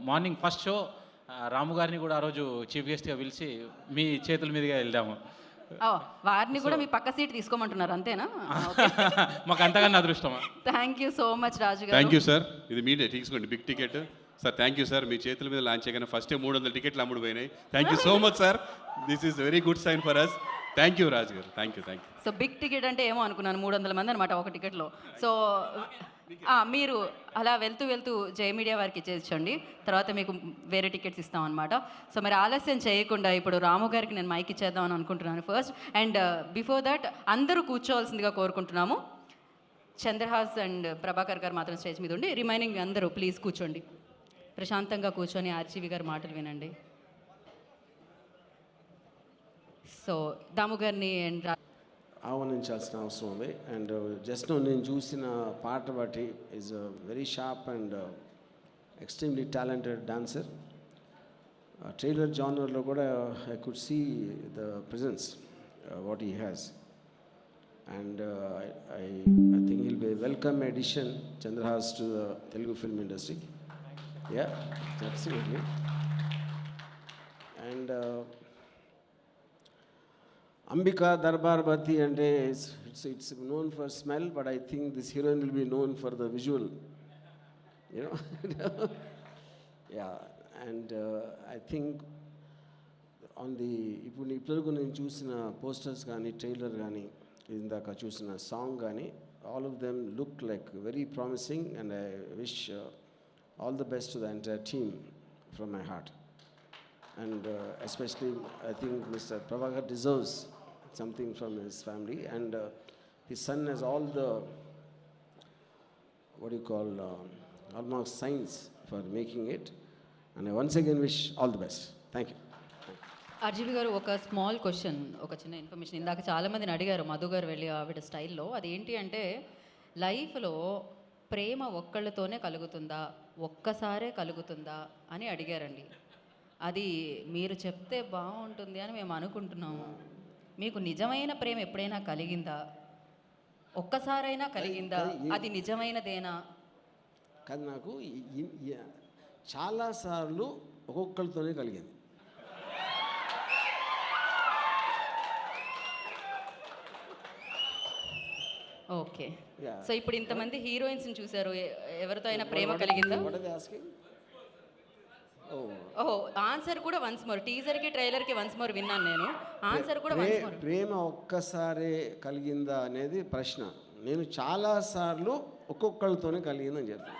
Morning first show రాము గారిని కూడా ఆ రోజు చీఫ్ గెస్ట్గా పిలిచి మీ చేతుల మీదుగా వెళ్దాము. వారిని కూడా మీ పక్క సీట్ తీసుకోమంటున్నారు అంతేనా? మాకు అంతకన్నా అదృష్టమా. Thank you so much Raju garu. Thank you sir. ఇది మీరే తీసుకోండి big ticket sir. Thank you sir. మీ చేతుల మీద లాంచ్ చేయగానే ఫస్టే 300 టికెట్లు అమ్ముడుపోయినాయి. Thank you so much sir. This is very good sign for us. Thank you Raju garu. Thank you. So big ticket అంటే ఏమో అనుకున్నాను, 300 మంది అనమాట ఒక టికెట్లో. సో మీరు అలా వెళ్తూ వెళ్తూ జయ మీడియా వారికి ఇచ్చేసండి, తర్వాత మీకు వేరే టికెట్స్ ఇస్తాం అనమాట. సో మరి ఆలస్యం చేయకుండా ఇప్పుడు రాము గారికి నేను మైక్ ఇచ్చేద్దామని అనుకుంటున్నాను ఫస్ట్. అండ్ బిఫోర్ దట్ అందరూ కూర్చోవలసిందిగా కోరుకుంటున్నాము. చంద్రహాస్ అండ్ ప్రభాకర్ గారు మాత్రం స్టేజ్ మీద ఉండి, రిమైనింగ్ అందరూ ప్లీజ్ కూర్చోండి, ప్రశాంతంగా కూర్చొని ఆర్జీవి గారి మాటలు వినండి. సో దాము గారిని అండ్ ఆహ్వానించాల్సిన అవసరం ఉంది. అండ్ జస్ట్ నేను చూసిన పాట బట్టి is very sharp and extremely talented dancer. Trailer జానర్లో కూడా I could see the presence what he has. And I think will be welcome edition Chandrahas to the Telugu film industry. Yeah, absolutely. And Ambika Darbar Bhatti and it's known for smell, but I think this heroine will be known for the visual, you know. Yeah, and I think on the ఇప్పుడు నేను చూసిన posters కానీ trailer కానీ ఇందాక చూసిన song కానీ all of them look like very promising, and I wish all the best to the entire team from my heart. And especially I think Mr. Prabhakar deserves something from his family, and his son has all the what you call almost signs for making it, and I once again wish all the best. Thank you. RGV గారు, ఒక small question, ఒక చిన్న information. ఇందాక చాలామందిని అడిగారు మధు గారు వెళ్ళి ఆవిడ స్టైల్లో. అదేంటి అంటే, లైఫ్లో ప్రేమ ఒక్కళ్ళతోనే కలుగుతుందా, ఒక్కసారే కలుగుతుందా అని అడిగారండి. అది మీరు చెప్తే బాగుంటుంది అని మేము అనుకుంటున్నాము. మీకు నిజమైన ప్రేమ ఎప్పుడైనా కలిగిందా? ఒక్కసారైనా కలిగిందా? అది నిజమైనదేనా? కానీ నాకు చాలాసార్లు ఒక్కొక్కరితోనే కలిగింది. ఓకే. సో ఇప్పుడు ఇంతమంది హీరోయిన్స్ని చూశారు, ఎవరితో అయినా ప్రేమ కలిగిందా? ఓహో, ఆన్సర్ కూడా వన్స్ మోర్. టీజర్కి ట్రైలర్కి వన్స్ మోర్ విన్నాను నేను. ఆన్సర్ కూడా వన్స్ మోర్. ప్రేమ ఒక్కసారే కలిగిందా అనేది ప్రశ్న. నేను చాలాసార్లు ఒక్కొక్కరితోనే కలిగిందని చెప్తాను.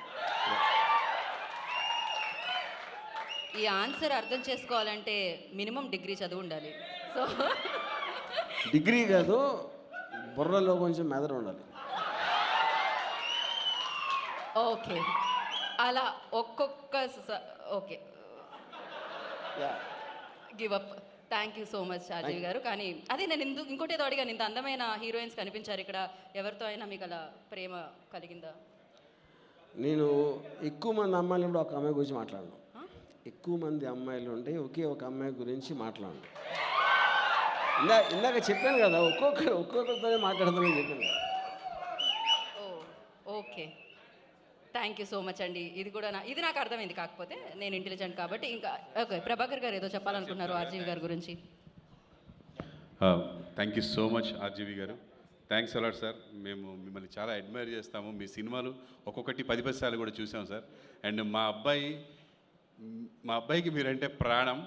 ఈ ఆన్సర్ అర్థం చేసుకోవాలంటే మినిమం డిగ్రీ చదువు ఉండాలి. సో డిగ్రీ కాదు, బుర్రలో కొంచెం మెదడు ఉండాలి. ఓకే, అలా okay, give up. Thank you so much Rajeev garu. కానీ అదే నేను ఇంకోటి ఏదో అడిగాను, ఇంత అందమైన హీరోయిన్స్ కనిపించారు ఇక్కడ, ఎవరితో అయినా మీకు అలా ప్రేమ కలిగిందా? నేను ఎక్కువ మంది అమ్మాయిలు ఇప్పుడు ఒక అమ్మాయి గురించి మాట్లాడను. ఎక్కువ మంది అమ్మాయిలు ఉంటే ఒకే ఒక అమ్మాయి గురించి మాట్లాడను. ఇందాక చెప్పాను కదా, ఒక్కొక్కరితోనే మాట్లాడతానని చెప్పాను కదా. Okay, thank you so much అండి. ఇది నాకు అర్థమైంది, కాకపోతే నేను ఇంటెలిజెంట్ కాబట్టి. ఇంకా ఓకే, ప్రభాకర్ గారు ఏదో చెప్పాలనుకుంటున్నారు ఆర్జీవి గారి గురించి. Thank you so much RGV garu. Thanks a lot sir. మేము మిమ్మల్ని చాలా అడ్మైర్ చేస్తాము. మీ సినిమాలు ఒక్కొక్కటి 10 సార్లు కూడా చూసాం సార్. అండ్ మా అబ్బాయికి మీరంటే ప్రాణం.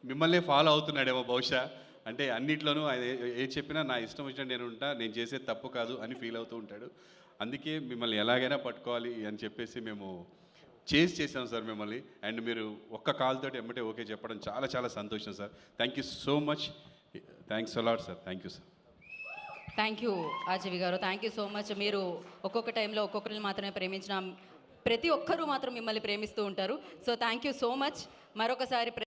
మిమ్మల్నే ఫాలో అవుతున్నాడేమో బహుశా. అంటే అన్నిట్లోనూ ఆయన ఏది చెప్పినా నా ఇష్టం వచ్చినట్టు నేను ఉంటా, నేను చేసేది తప్పు కాదు అని ఫీల్ అవుతూ ఉంటాడు. అందుకే మిమ్మల్ని ఎలాగైనా పట్టుకోవాలి అని చెప్పేసి మేము చేసాం సార్ మిమ్మల్ని. అండ్ మీరు ఒక్క కాల్తోటి ఎమ్మటే ఓకే చెప్పడం చాలా చాలా సంతోషం sir. Thank you so much. Thanks a lot sir. Thank you sir. Thank you RGV garu. Thank you so much. మీరు ఒక్కొక్క టైంలో ఒక్కొక్కరిని మాత్రమే ప్రేమించిన ప్రతి ఒక్కరూ మాత్రం మిమ్మల్ని ప్రేమిస్తూ ఉంటారు. So thank you so much. మరొకసారి